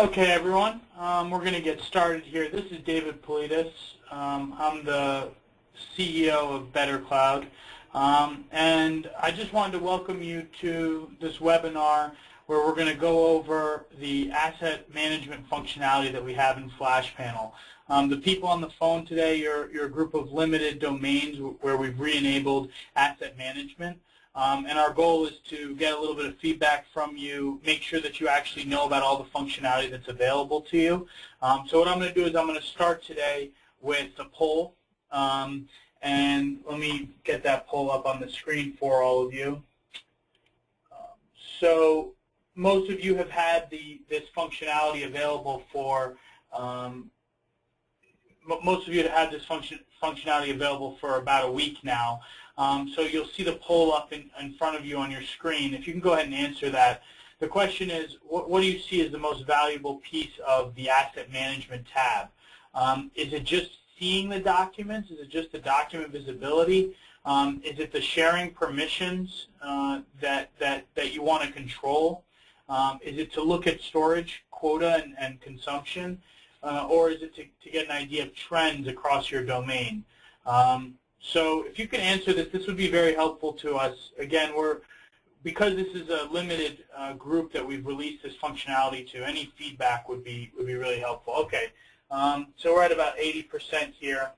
Okay, everyone, we're going to get started here. This is David Politis. I'm the CEO of Better Cloud, and I just wanted to welcome you to this webinar where we're going to go over the asset management functionality that we have in FlashPanel. The people on the phone today, you're a group of limited domains where we've re-enabled asset management. And our goal is to get a little bit of feedback from you, make sure that you actually know about all the functionality that's available to you. So what I'm going to do is I'm going to start today with a poll. And let me get that poll up on the screen for all of you. So most of you have had this functionality available for functionality available for about a week now. So you'll see the poll up in front of you on your screen. If you can go ahead and answer that. The question is, what do you see as the most valuable piece of the Asset Management tab? Is it just seeing the documents? Is it just the document visibility? Is it the sharing permissions that you want to control? Is it to look at storage quota and consumption? Or is it to get an idea of trends across your domain? So if you can answer this would be very helpful to us. Again, because this is a limited group that we've released this functionality to, any feedback would be really helpful. Okay, so we're at about 80% here.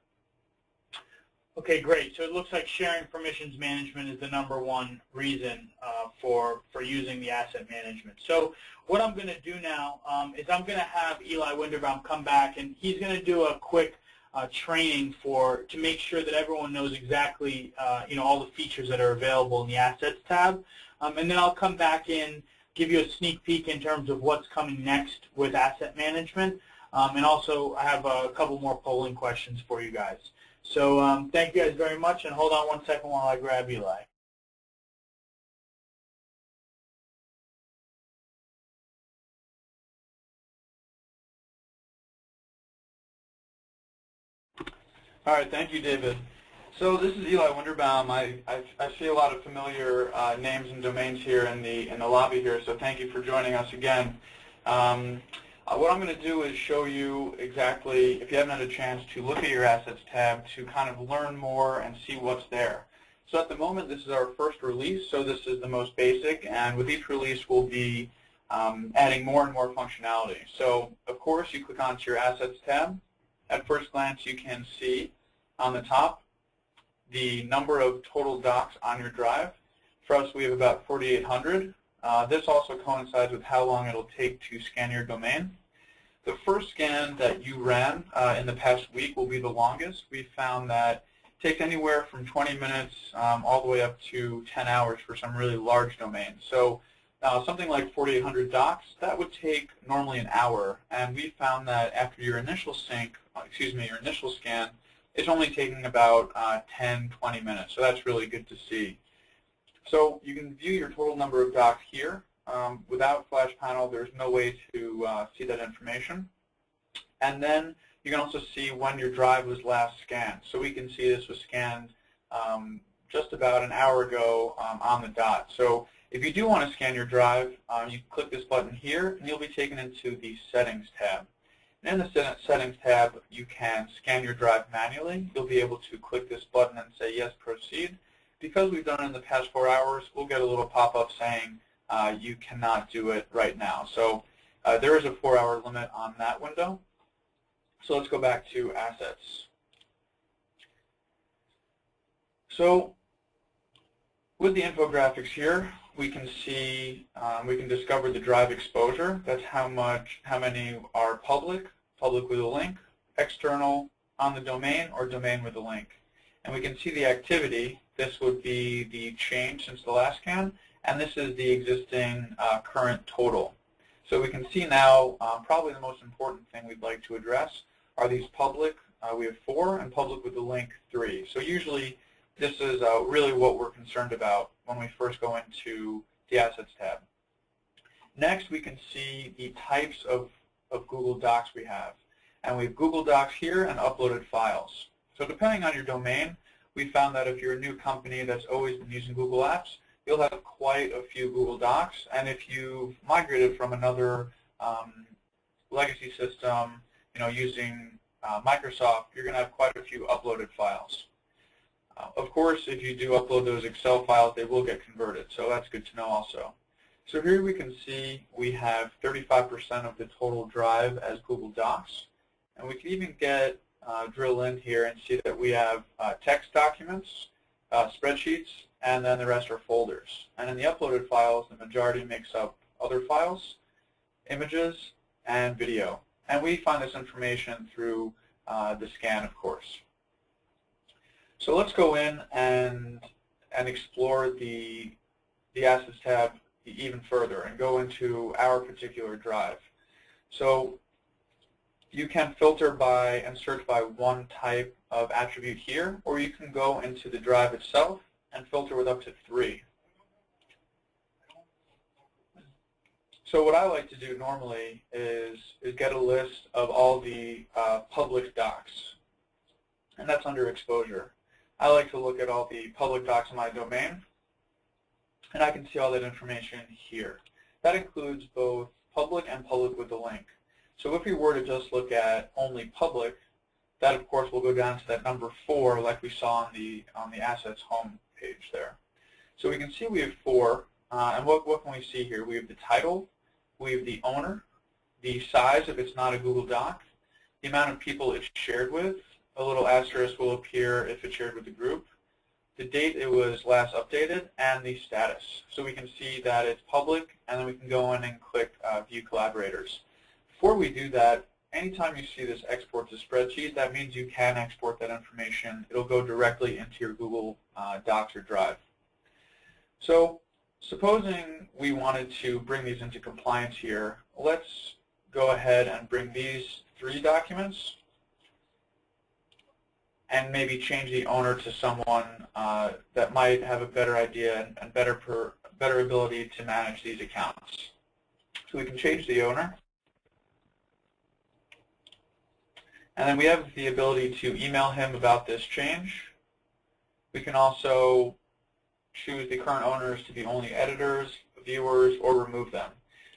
Okay, great. So it looks like sharing permissions management is the #1 reason for using the asset management. So what I'm going to do now is I'm going to have Eli Winderbaum come back, and he's going to do a quick training to make sure that everyone knows exactly all the features that are available in the Assets tab. And then I'll come back in, give you a sneak peek in terms of what's coming next with asset management. And also I have a couple more polling questions for you guys. So thank you guys very much, and hold on one second while I grab Eli. All right, thank you, David. So this is Eli Winderbaum. I see a lot of familiar names and domains here in the lobby here, so thank you for joining us again. What I'm going to do is show you exactly, if you haven't had a chance to look at your Assets tab, to kind of learn more and see what's there. So at the moment, this is our first release, so this is the most basic, and with each release we'll be adding more and more functionality. So of course, you click onto your Assets tab. At first glance, you can see on the top the number of total docs on your drive. For us, we have about 4,800. This also coincides with how long it'll take to scan your domain. The first scan that you ran in the past week will be the longest. We found that it takes anywhere from 20 minutes all the way up to 10 hours for some really large domains. So something like 4,800 docs, that would take normally an hour, and we found that after your initial your initial scan, it's only taking about 10, 20 minutes. So that's really good to see. So you can view your total number of docs here. Without FlashPanel, there's no way to see that information. And then you can also see when your drive was last scanned. So we can see this was scanned just about an hour ago on the dot. So if you do want to scan your drive, you click this button here, and you'll be taken into the Settings tab. And in the Settings tab, you can scan your drive manually. You'll be able to click this button and say, yes, proceed. Because we've done it in the past 4 hours, we'll get a little pop-up saying you cannot do it right now. So there is a 4-hour limit on that window. So let's go back to Assets. So with the infographics here, we can see, we can discover the drive exposure. That's how many are public with a link, external on the domain, or domain with a link. And we can see the activity. This would be the change since the last scan, and this is the existing current total. So we can see now probably the most important thing we'd like to address are these public. We have 4, and public with the link 3. So usually this is really what we're concerned about when we first go into the Assets tab. Next, we can see the types of Google Docs we have. And we have Google Docs here and uploaded files. So depending on your domain, we found that if you're a new company that's always been using Google Apps, you'll have quite a few Google Docs. And if you've migrated from another legacy system, using Microsoft, you're going to have quite a few uploaded files. Of course, if you do upload those Excel files, they will get converted, so that's good to know also. So here we can see we have 35% of the total drive as Google Docs, and we can even drill in here and see that we have text documents, spreadsheets, and then the rest are folders. And in the uploaded files, the majority makes up other files, images, and video. And we find this information through the scan, of course. So let's go in and explore the Assets tab even further and go into our particular drive. So you can filter by and search by one type of attribute here, or you can go into the drive itself and filter with up to 3. So what I like to do normally is get a list of all the public docs, and that's under exposure. I like to look at all the public docs in my domain, and I can see all that information here. That includes both public and public with a link. So if we were to just look at only public, that of course will go down to that number 4 like we saw on the Assets home page there. So we can see we have 4, and what can we see here? We have the title, we have the owner, the size if it's not a Google Doc, the amount of people it's shared with, a little asterisk will appear if it's shared with the group, the date it was last updated, and the status. So we can see that it's public, and then we can go in and click View Collaborators. Before we do that, anytime you see this export to spreadsheet, that means you can export that information. It'll go directly into your Google Docs or Drive. So supposing we wanted to bring these into compliance here, let's go ahead and bring these 3 documents and maybe change the owner to someone that might have a better idea and better ability to manage these accounts. So we can change the owner. And then we have the ability to email him about this change. We can also choose the current owners to be only editors, viewers, or remove them.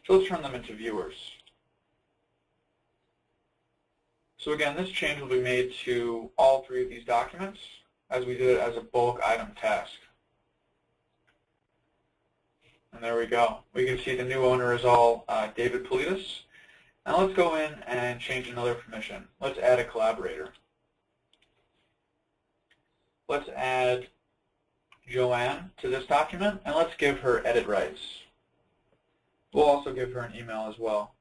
So let's turn them into viewers. So again, this change will be made to all 3 of these documents as we did it as a bulk item task. And there we go. We can see the new owner is all David Politis. Now let's go in and change another permission. Let's add a collaborator. Let's add Joanne to this document, and let's give her edit rights. We'll also give her an email as well.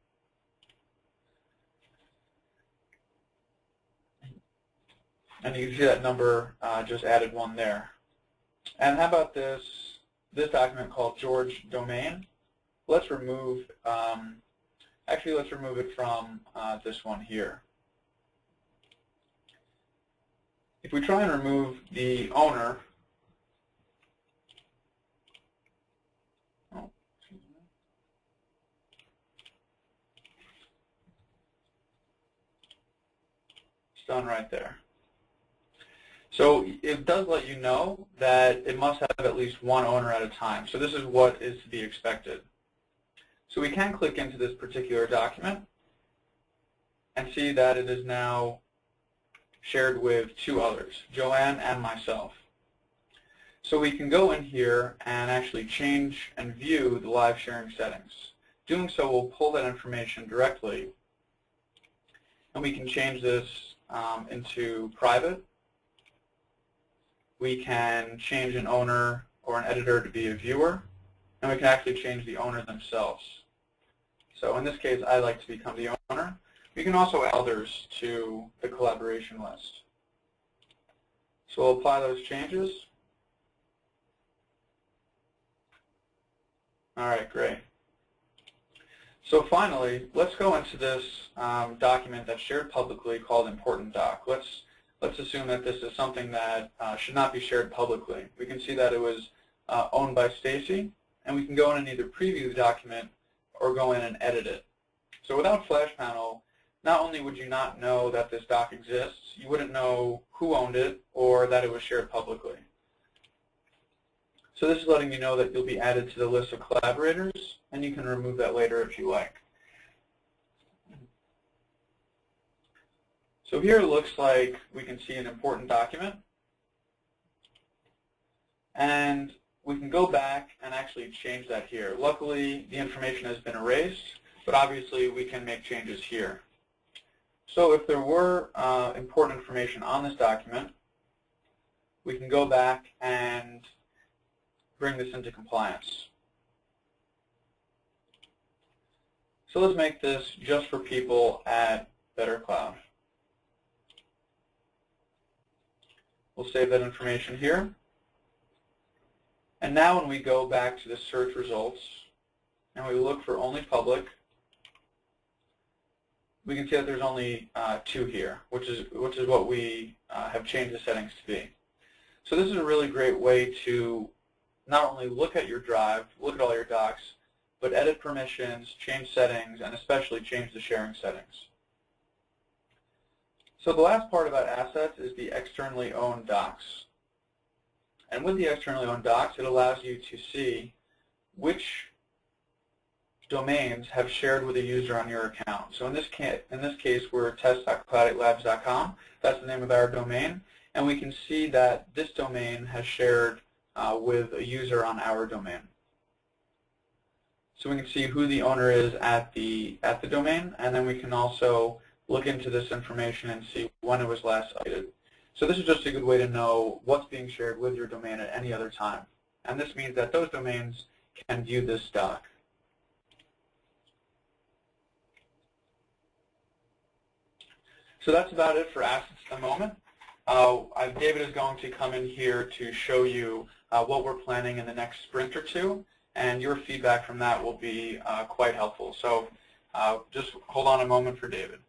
And you can see that number just added 1 there. And how about this document called George Domain? Let's remove, actually let's remove it from this one here. If we try and remove the owner, it's done right there. So it does let you know that it must have at least 1 owner at a time. So this is what is to be expected. So we can click into this particular document and see that it is now shared with 2 others, Joanne and myself. So we can go in here and actually change and view the live sharing settings. Doing so will pull that information directly, and we can change this into private. We can change an owner or an editor to be a viewer, and we can actually change the owner themselves. So in this case, I like to become the owner. We can also add others to the collaboration list. So we'll apply those changes. All right, great. So finally, let's go into this document that's shared publicly called Important Doc. Let's assume that this is something that should not be shared publicly. We can see that it was owned by Stacy, and we can go in and either preview the document or go in and edit it. So without FlashPanel, not only would you not know that this doc exists, you wouldn't know who owned it or that it was shared publicly. So this is letting you know that you'll be added to the list of collaborators, and you can remove that later if you like. So here it looks like we can see an important document, and we can go back and actually change that here. Luckily, the information has been erased, but obviously we can make changes here. So if there were important information on this document, we can go back and bring this into compliance. So let's make this just for people at Better Cloud. We'll save that information here. And now when we go back to the search results and we look for only public, we can see that there's only 2 here, which is what we have changed the settings to be. So this is a really great way to not only look at your drive, look at all your docs, but edit permissions, change settings, and especially change the sharing settings. So the last part about assets is the externally owned docs. And with the externally owned docs, it allows you to see which domains have shared with a user on your account. So in this case, we're test.cloud8labs.com. That's the name of our domain. And we can see that this domain has shared with a user on our domain. So we can see who the owner is at the domain, and then we can also look into this information and see when it was last updated. So this is just a good way to know what's being shared with your domain at any other time. And this means that those domains can view this doc. So that's about it for assets at the moment. David is going to come in here to show you what we're planning in the next sprint or two, and your feedback from that will be quite helpful. So just hold on a moment for David.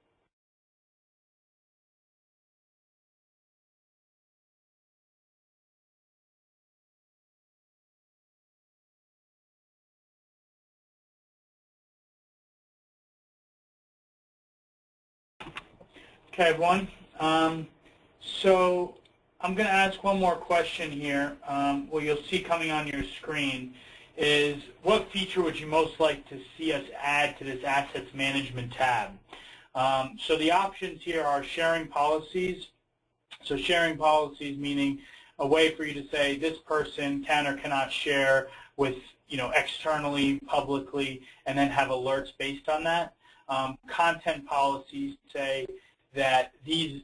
Okay, everyone. So I'm going to ask one more question here. What you'll see coming on your screen is what feature would you most like to see us add to this Assets Management tab? So the options here are sharing policies. So sharing policies meaning a way for you to say this person can or cannot share with externally, publicly, and then have alerts based on that. Content policies say that if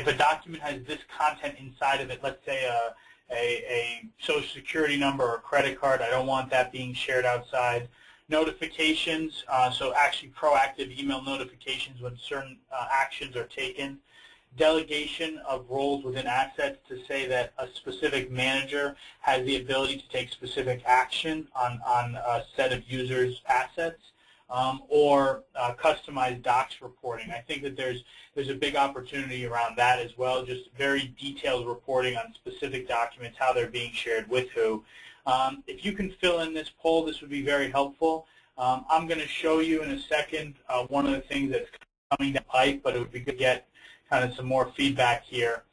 a document has this content inside of it, let's say a social security number or a credit card, I don't want that being shared outside. Notifications, so actually proactive email notifications when certain actions are taken. Delegation of roles within assets to say that a specific manager has the ability to take specific action on a set of users' assets. Or customized docs reporting. I think that there's a big opportunity around that as well, just very detailed reporting on specific documents, how they're being shared with who. If you can fill in this poll, this would be very helpful. I'm going to show you in a second one of the things that's coming down the pipe, but it would be good to get kind of some more feedback here.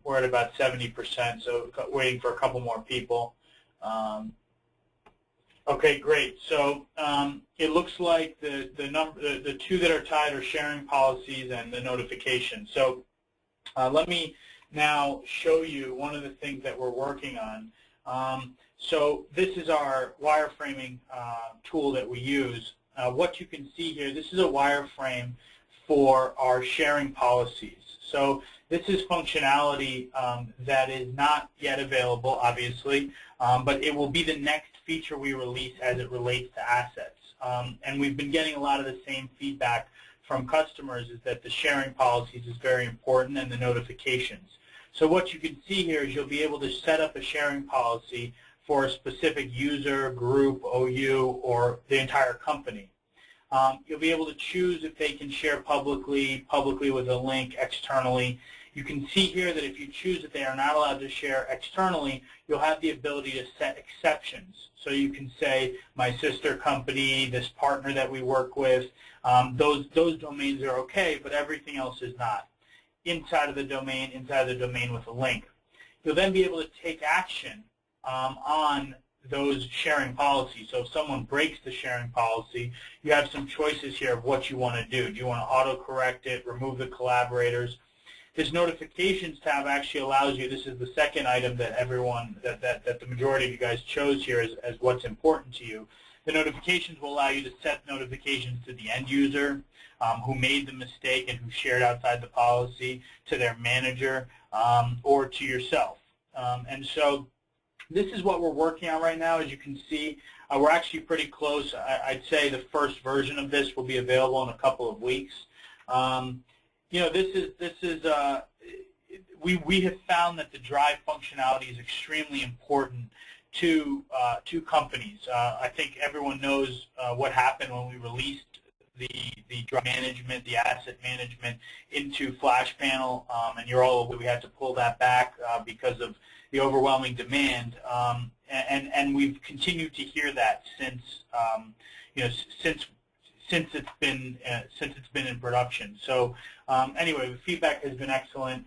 We're at about 70%, so waiting for a couple more people. Okay, great. So it looks like the 2 that are tied are sharing policies and the notifications. So let me now show you one of the things that we're working on. So this is our wireframing tool that we use. What you can see here, this is a wireframe for our sharing policies. So this is functionality that is not yet available, obviously, but it will be the next feature we release as it relates to assets. And we've been getting a lot of the same feedback from customers is that the sharing policies is very important and the notifications. So what you can see here is you'll be able to set up a sharing policy for a specific user, group, OU, or the entire company. You'll be able to choose if they can share publicly with a link, externally. You can see here that if you choose that they are not allowed to share externally, you'll have the ability to set exceptions. So you can say, my sister company, this partner that we work with, those domains are okay, but everything else is not. Inside of the domain with a link. You'll then be able to take action on those sharing policies. So if someone breaks the sharing policy, you have some choices here of what you want to do. Do you want to auto-correct it, remove the collaborators? This notifications tab actually allows you, this is the second item that everyone, that the majority of you guys chose here as what's important to you. The notifications will allow you to set notifications to the end user who made the mistake and who shared outside the policy, to their manager, or to yourself. And so this is what we're working on right now. As you can see, we're actually pretty close. I'd say the first version of this will be available in a couple of weeks. You know, we have found that the drive functionality is extremely important to companies. I think everyone knows what happened when we released the drive management, the asset management into FlashPanel, and you're all aware we had to pull that back because of the overwhelming demand, and we've continued to hear that since you know, since it's been in production. So anyway, the feedback has been excellent.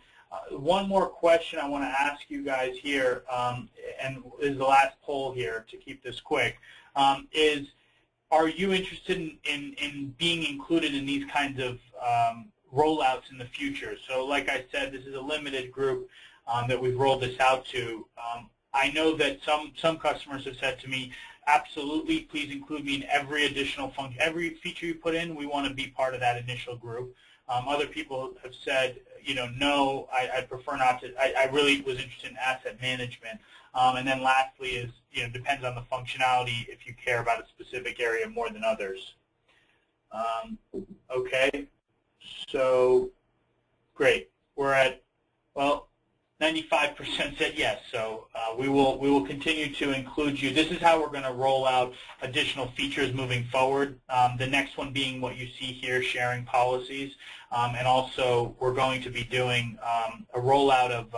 One more question I want to ask you guys here, and is the last poll here to keep this quick, is are you interested in being included in these kinds of rollouts in the future? So like I said, this is a limited group that we've rolled this out to. I know that some customers have said to me, absolutely, please include me in every additional function, every feature you put in, we want to be part of that initial group. Other people have said, you know, no, I prefer not to. I really was interested in asset management. And then lastly is, you know, depends on the functionality if you care about a specific area more than others. Okay, so great. We're at, well, 95% said yes, so we will continue to include you. This is how we're going to roll out additional features moving forward. The next one being what you see here, sharing policies, and also we're going to be doing a rollout of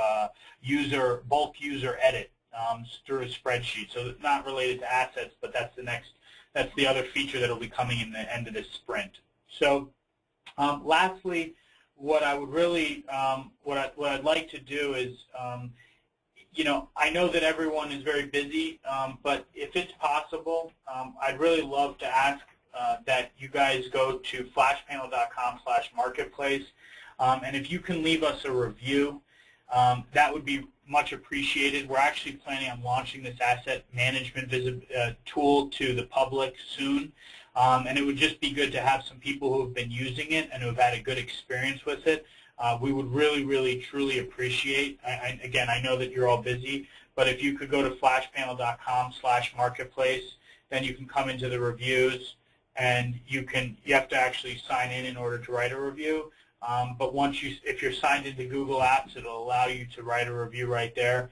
bulk user edit through a spreadsheet. So it's not related to assets, but that's the other feature that will be coming in the end of this sprint. So lastly, what I would really, what I'd like to do is, you know, I know that everyone is very busy, but if it's possible, I'd really love to ask that you guys go to flashpanel.com/marketplace, and if you can leave us a review, that would be much appreciated. We're actually planning on launching this asset management tool to the public soon. And it would just be good to have some people who have been using it and who have had a good experience with it. We would really, really, truly appreciate, again, I know that you're all busy, but if you could go to flashpanel.com/marketplace, then you can come into the reviews, and you have to actually sign in order to write a review. But if you're signed into Google Apps, it'll allow you to write a review right there.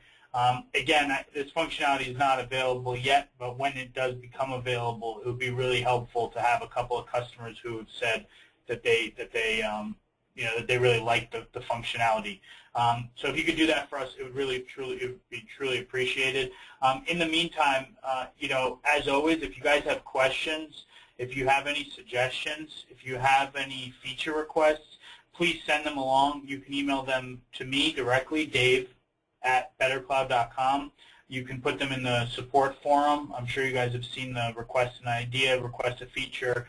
Again, this functionality is not available yet, but when it does become available, it would be really helpful to have a couple of customers who have said that they you know, that they really like the functionality. So if you could do that for us, it would really be truly appreciated. In the meantime, you know, as always, if you guys have questions, if you have any suggestions, if you have any feature requests, please send them along. You can email them to me directly, Dave@bettercloud.com. You can put them in the support forum. I'm sure you guys have seen the request an idea, request a feature.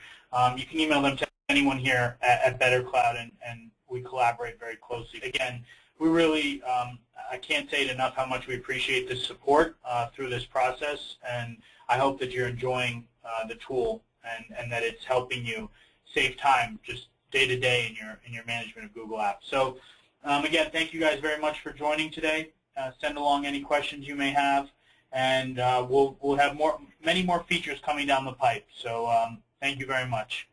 You can email them to anyone here at BetterCloud, and we collaborate very closely. Again, we really, I can't say it enough how much we appreciate the support through this process, and I hope that you're enjoying the tool and that it's helping you save time just day to day in your management of Google Apps. So again, thank you guys very much for joining today. Send along any questions you may have, and we'll have many more features coming down the pipe. So thank you very much.